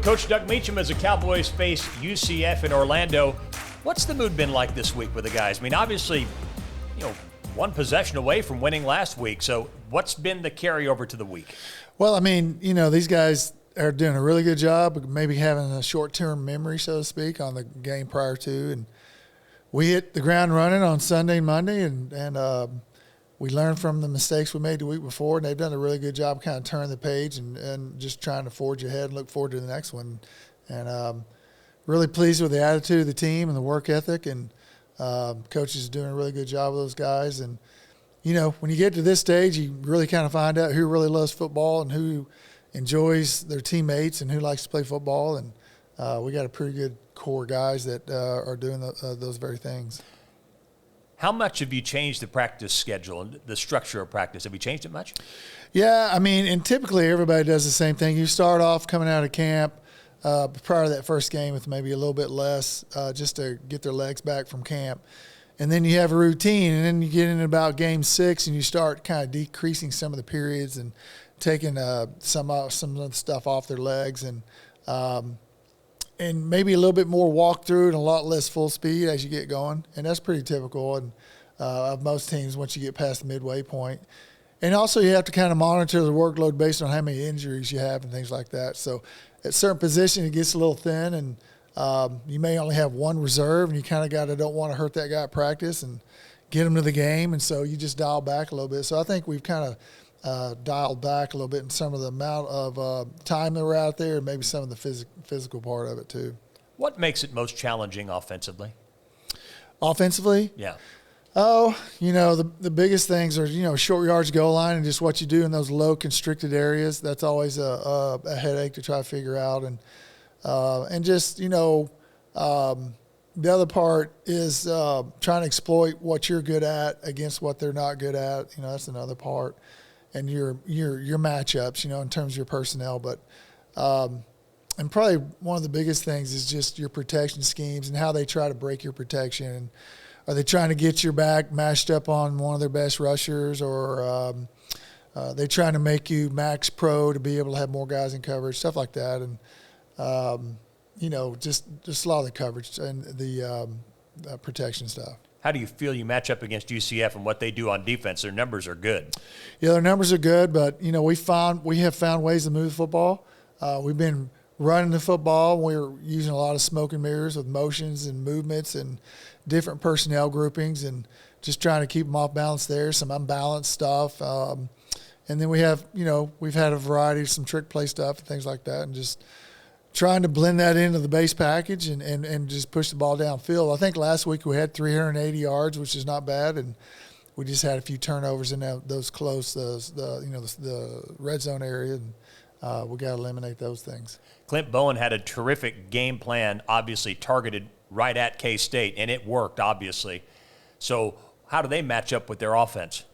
Coach Doug Meacham, as the Cowboys face UCF in Orlando, what's the mood been like this week with the guys? I mean, obviously, one possession away from winning last week. So what's been the carryover to the week? Well, I mean, these guys are doing a really good job of maybe having a short-term memory, so to speak, on the game prior to. And we hit the ground running on Sunday and Monday, and we learned from the mistakes we made the week before, and they've done a really good job kind of turning the page and just trying to forge ahead and look forward to the next one. And really pleased with the attitude of the team and the work ethic, and coach is doing a really good job with those guys. And, when you get to this stage, you really kind of find out who really loves football and who enjoys their teammates and who likes to play football. And we got a pretty good core guys that are doing those very things. How much have you changed the practice schedule and the structure of practice? Have you changed it much? Yeah, I mean, and typically everybody does the same thing. You start off coming out of camp prior to that first game with maybe a little bit less just to get their legs back from camp. And then you have a routine, and then you get in about game 6 and you start kind of decreasing some of the periods and taking some of the stuff off their legs and maybe a little bit more walk through and a lot less full speed as you get going. And that's pretty typical of most teams once you get past the midway point. And also you have to kind of monitor the workload based on how many injuries you have and things like that. So at certain positions it gets a little thin, and you may only have one reserve, and you kind of don't want to hurt that guy at practice and get him to the game. And so you just dial back a little bit. So I think we've kind of dialed back a little bit in some of the amount of time that we're out there, and maybe some of the physical part of it too. What makes it most challenging offensively? Offensively? Yeah. Oh, the biggest things are, short yards goal line and just what you do in those low constricted areas. That's always a headache to try to figure out. And just, the other part is trying to exploit what you're good at against what they're not good at. That's another part. And your matchups, in terms of your personnel. But and probably one of the biggest things is just your protection schemes and how they try to break your protection. And are they trying to get your back mashed up on one of their best rushers, or they trying to make you max pro to be able to have more guys in coverage, stuff like that. And just a lot of the coverage and the protection stuff. How do you feel you match up against UCF and what they do on defense? Their numbers are good. Yeah, their numbers are good, but we have found ways to move the football. We've been running the football. We're using a lot of smoke and mirrors with motions and movements and different personnel groupings, and just trying to keep them off balance there. Some unbalanced stuff, and then we have we've had a variety of some trick play stuff and things like that, and just trying to blend that into the base package and just push the ball downfield. I think last week we had 380 yards, which is not bad, and we just had a few turnovers in those close, the red zone area, and we got to eliminate those things. Clint Bowen had a terrific game plan, obviously targeted right at K-State, and it worked, obviously. So how do they match up with their offense?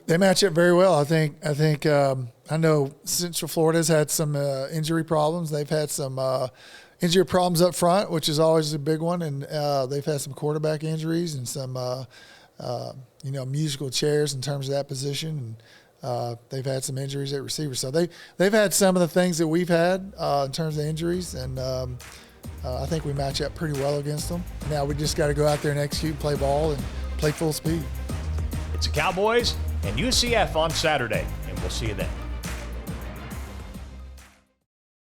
They match up very well. I know Central Florida's had some injury problems. They've had some injury problems up front, which is always a big one, and they've had some quarterback injuries and some musical chairs in terms of that position, and they've had some injuries at receiver. So they've had some of the things that we've had in terms of injuries, and I think we match up pretty well against them. Now we just got to go out there and execute, play ball, and play full speed. It's the Cowboys and UCF on Saturday, and we'll see you then.